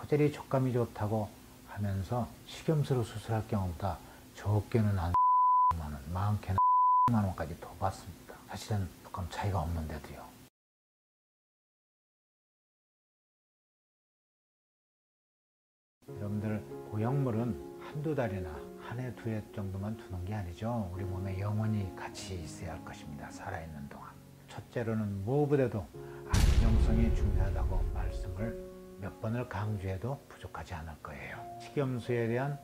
코젤이 촉감이 좋다고 하면서 식염수로 수술할 경우보다 적게는 한 10만 원, 많게는 10만 원까지 더 받습니다. 사실은 촉감 차이가 없는데도요. 여러분들, 고형물은 한두 달이나 한 해, 두 해 정도만 두는 게 아니죠. 우리 몸에 영원히 같이 있어야 할 것입니다. 살아있는 동안. 첫째로는 무엇보다도 안정성이 중요하다고 말씀을 몇 번을 강조해도 부족하지 않을 거예요. 식염수에 대한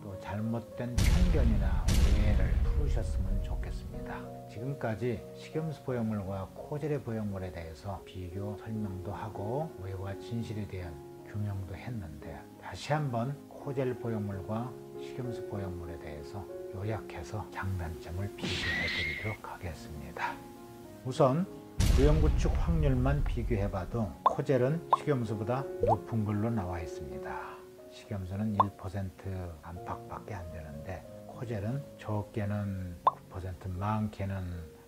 또 잘못된 편견이나 오해를 풀으셨으면 좋겠습니다. 지금까지 식염수 보형물과 코젤의 보형물에 대해서 비교 설명도 하고 오해와 진실에 대한 규명도 했는데, 다시 한번 코젤 보형물과 식염수 보형물에 대해서 요약해서 장단점을 비교해 드리도록 하겠습니다. 우선 부영구축 확률만 비교해봐도 코젤은 식염수보다 높은 걸로 나와 있습니다. 식염수는 1% 안팎밖에 안 되는데 코젤은 적게는 9%, 많게는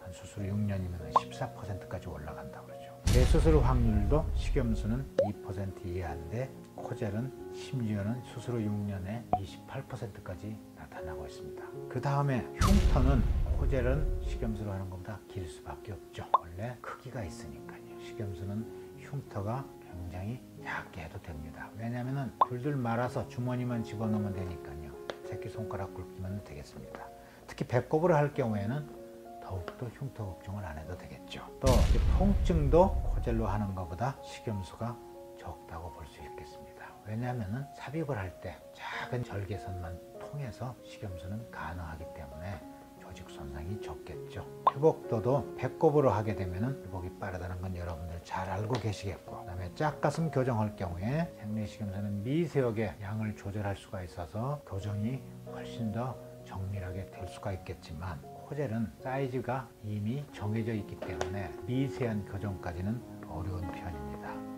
한 수술 6년이면 14%까지 올라간다고 그러죠. 재수술 확률도 식염수는 2% 이하인데 코젤은 심지어는 수술 후 6년에 28%까지 나타나고 있습니다. 그 다음에 흉터는 코젤은 식염수로 하는 것보다 길 수밖에 없죠. 원래 크기가 있으니까요. 식염수는 흉터가 굉장히 얇게 해도 됩니다. 왜냐하면 둘둘 말아서 주머니만 집어넣으면 되니까요. 새끼손가락 굵기만 되겠습니다. 특히 배꼽으로 할 경우에는 더욱더 흉터 걱정을 안 해도 되겠죠. 또 통증도 코젤로 하는 것보다 식염수가 적다고 볼 수 있겠습니다. 왜냐하면 삽입을 할 때 작은 절개선만 통해서 식염수는 가능하기 때문에 조직 손상이 적겠죠. 회복도도 배꼽으로 하게 되면 회복이 빠르다는 건 여러분들 잘 알고 계시겠고, 그 다음에 짝가슴 교정할 경우에 생리식염수는 미세하게 양을 조절할 수가 있어서 교정이 훨씬 더 정밀하게 될 수가 있겠지만, 코젤은 사이즈가 이미 정해져 있기 때문에 미세한 교정까지는 어려운 편입니다.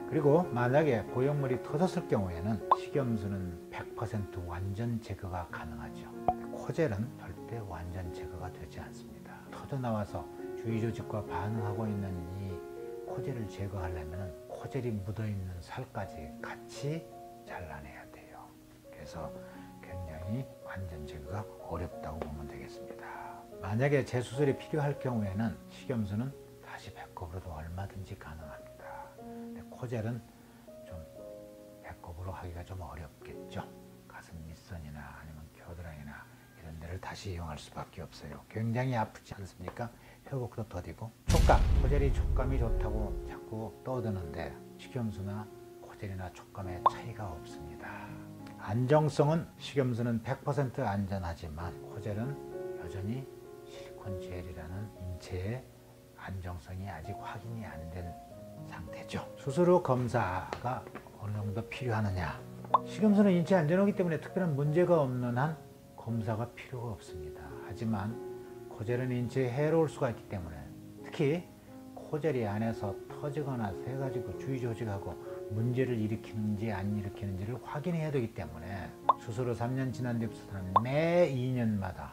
그리고 만약에 보형물이 터졌을 경우에는 식염수는 100% 완전 제거가 가능하죠. 코젤은 절대 완전 제거가 되지 않습니다. 터져나와서 주위 조직과 반응하고 있는 이 코젤을 제거하려면 코젤이 묻어있는 살까지 같이 잘라내야 돼요. 그래서 굉장히 완전 제거가 어렵다고 보면 되겠습니다. 만약에 재수술이 필요할 경우에는 식염수는 다시 배꼽으로도 얼마든지 가능합니다. 근데 코젤은 좀 배꼽으로 하기가 좀 어렵겠죠. 가슴 밑선이나 아니면 겨드랑이나 이런 데를 다시 이용할 수밖에 없어요. 굉장히 아프지 않습니까? 회복도 더디고. 촉감, 코젤이 촉감이 좋다고 자꾸 떠드는데 식염수나 코젤이나 촉감에 차이가 없습니다. 안정성은 식염수는 100% 안전하지만 코젤은 여전히 실리콘 젤이라는 인체의 안정성이 아직 확인이 안 된 상태죠. 수술 후 검사가 어느 정도 필요하느냐? 식염수는 인체 안전하기 때문에 특별한 문제가 없는 한 검사가 필요가 없습니다. 하지만 코젤은 인체에 해로울 수가 있기 때문에, 특히 코젤이 안에서 터지거나 새가지고 주위 조직하고 문제를 일으키는지 안 일으키는지를 확인해야 되기 때문에 수술 후 3년 지난 뒤부터는 매 2년마다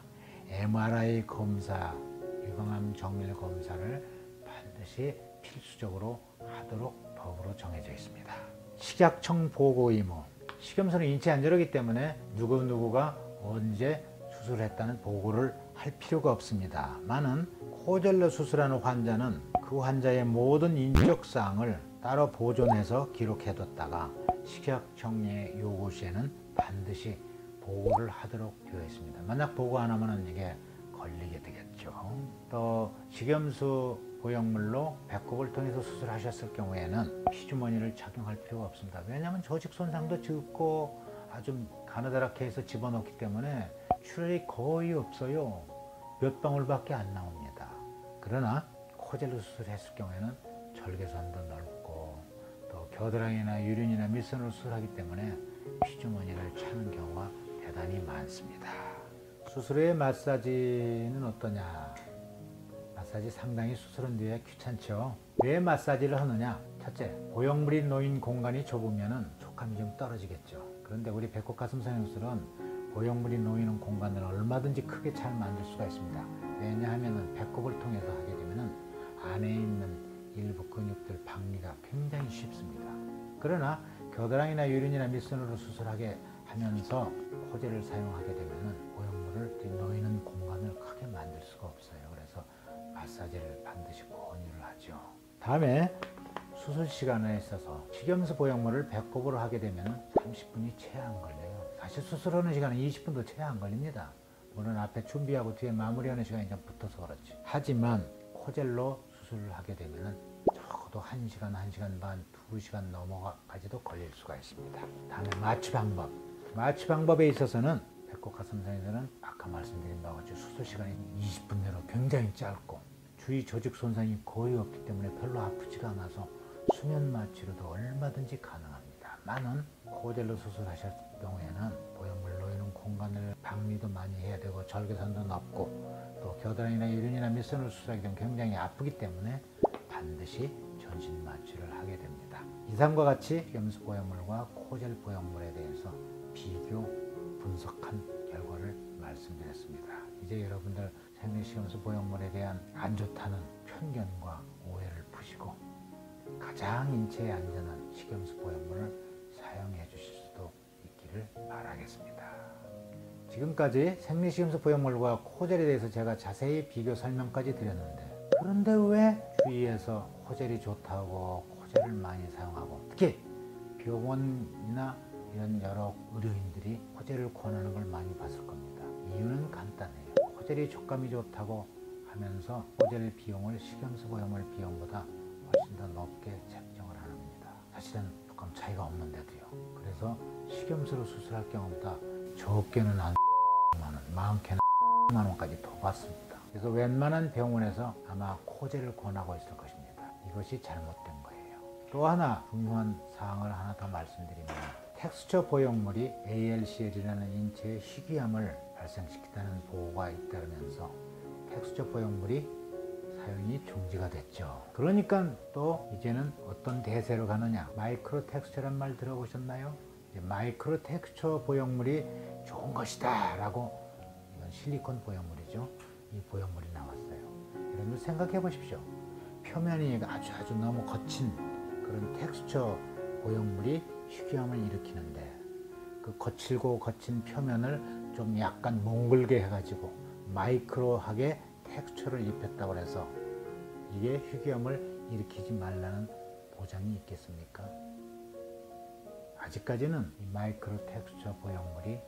MRI 검사, 유방암 정밀 검사를 반드시 필수적으로 하도록 법으로 정해져 있습니다. 식약청 보고 의무. 식염수는 인체 안전하기 때문에 누구누구가 언제 수술했다는 보고를 할 필요가 없습니다. 많은 코젤로 수술하는 환자는 그 환자의 모든 인적사항을 따로 보존해서 기록해뒀다가 식약청의 요구 시에는 반드시 보고를 하도록 되어 있습니다. 만약 보고 안 하면 이게 걸리게 되겠죠. 또 식염수 보형물로 배꼽을 통해서 수술하셨을 경우에는 피주머니를 착용할 필요가 없습니다. 왜냐하면 조직 손상도 적고 아주 가느다랗게 해서 집어넣기 때문에 출혈이 거의 없어요. 몇 방울밖에 안 나옵니다. 그러나 코젤로 수술했을 경우에는 절개선도 넓고 또 겨드랑이나 유륜이나 밑선으로 수술하기 때문에 피주머니를 차는 경우가 대단히 많습니다. 수술 후의 마사지는 어떠냐? 마사지 상당히 수술한 뒤에 귀찮죠. 왜 마사지를 하느냐? 첫째, 보형물이 놓인 공간이 좁으면 촉감이 좀 떨어지겠죠. 그런데 우리 배꼽 가슴 성형술은 보형물이 놓이는 공간을 얼마든지 크게 잘 만들 수가 있습니다. 왜냐하면 배꼽을 통해서 하게 되면 안에 있는 일부 근육들 박리가 굉장히 쉽습니다. 그러나 겨드랑이나 유린이나 밑선으로 수술하게 하면서 코젤을 사용하게 되면 보형물을 놓이는 공간을 크게 만들 수가 없어요. 그래서 마사지를 반드시 권유를 하죠. 다음에 수술 시간에 있어서 식염수 보형물을 배꼽으로 하게 되면 30분이 채 안 걸려요. 사실 수술하는 시간은 20분도 채 안 걸립니다. 물론 앞에 준비하고 뒤에 마무리하는 시간이 좀 붙어서 그렇지. 하지만 코젤로 수술을 하게 되면 적어도 1시간, 1시간 반, 2시간 넘어가지도 걸릴 수가 있습니다. 다음에 마취 방법. 마취 방법에 있어서는 배꼽 가슴선에서는 아까 말씀드린 바와 같이 수술 시간이 20분 내로 굉장히 짧고 주위 조직 손상이 거의 없기 때문에 별로 아프지가 않아서 수면 마취로도 얼마든지 가능합니다. 많은 코젤로 수술하실 경우에는 보형물 놓이는 공간을 박리도 많이 해야 되고 절개선도 높고 또 겨드랑이나 유린이나 밑선을 수술하게 되면 굉장히 아프기 때문에 반드시 전신 마취를 하게 됩니다. 이상과 같이 식염수 보형물과 코젤 보형물에 대해서 비교 분석한 결과를 말씀드렸습니다. 이제 여러분들 생리식염수 보형물에 대한 안 좋다는 편견과 오해를 푸시고 가장 인체에 안전한 식염수 보형물을 사용해 주실 수도 있기를 바라겠습니다. 지금까지 생리식염수 보형물과 코젤에 대해서 제가 자세히 비교 설명까지 드렸는데, 그런데 왜 주위에서 코젤이 좋다고 코젤을 많이 사용하고, 특히 병원이나 이런 여러 의료인들이 코젤을 권하는 걸 많이 봤을 겁니다. 이유는 간단해요. 코젤이 촉감이 좋다고 하면서 코젤 비용을 식염수 보형물 비용보다 훨씬 더 높게 책정을 합니다. 사실은 조금 차이가 없는데도요. 그래서 식염수로 수술할 경우보다 적게는 한 10,000원, 많게는 10,000원 원까지 더 받습니다. 그래서 웬만한 병원에서 아마 코젤을 권하고 있을 것입니다. 이것이 잘못된 거예요. 또 하나 중요한 사항을 하나 더 말씀드리면, 텍스처 보형물이 ALCL이라는 인체의 희귀암을 발생시킨다는 보고가 잇따르면서 텍스처 보형물이 사용이 중지가 됐죠. 그러니까 또 이제는 어떤 대세로 가느냐, 마이크로 텍스처란 말 들어보셨나요? 이제 마이크로 텍스처 보형물이 좋은 것이다 라고, 이건 실리콘 보형물이죠. 이 보형물이 나왔어요. 여러분 생각해 보십시오. 표면이 아주 너무 거친 그런 텍스처 보형물이 희귀암을 일으키는데, 그 거칠고 거친 표면을 좀 약간 몽글게 해가지고 마이크로하게 텍스처를 입혔다고 해서 이게 희귀암을 일으키지 말라는 보장이 있겠습니까? 아직까지는 이 마이크로 텍스처 보형물이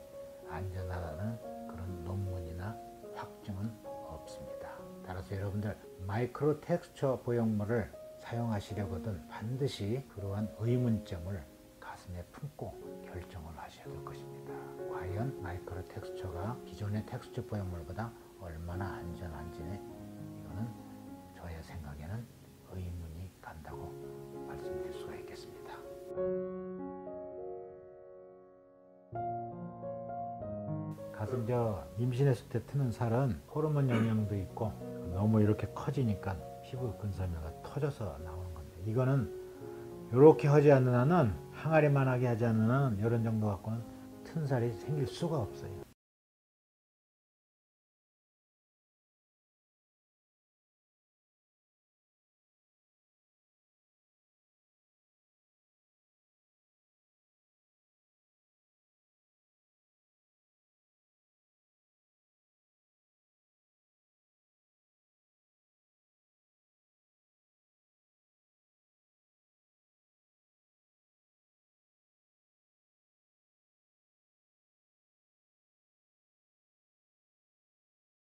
안전하다는 그런 논문이나 확증은 없습니다. 따라서 여러분들 마이크로 텍스처 보형물을 사용하시려거든 반드시 그러한 의문점을 가슴에 품고 결정을 하셔야 될 것입니다. 과연 마이크로 텍스처가 기존의 텍스처 보형물보다 얼마나 안전한지는, 이거는 저의 생각에는 의문이 간다고 말씀드릴 수가 있겠습니다. 가슴 임신했을 때 트는 살은 호르몬 영향도 있고 너무 이렇게 커지니까 피부 근섬유가 터져서 나오는 건데, 이거는 이렇게 하지 않는 한은, 항아리만하게 하지 않는 한은 이런 정도 갖고는 튼 살이 생길 수가 없어요.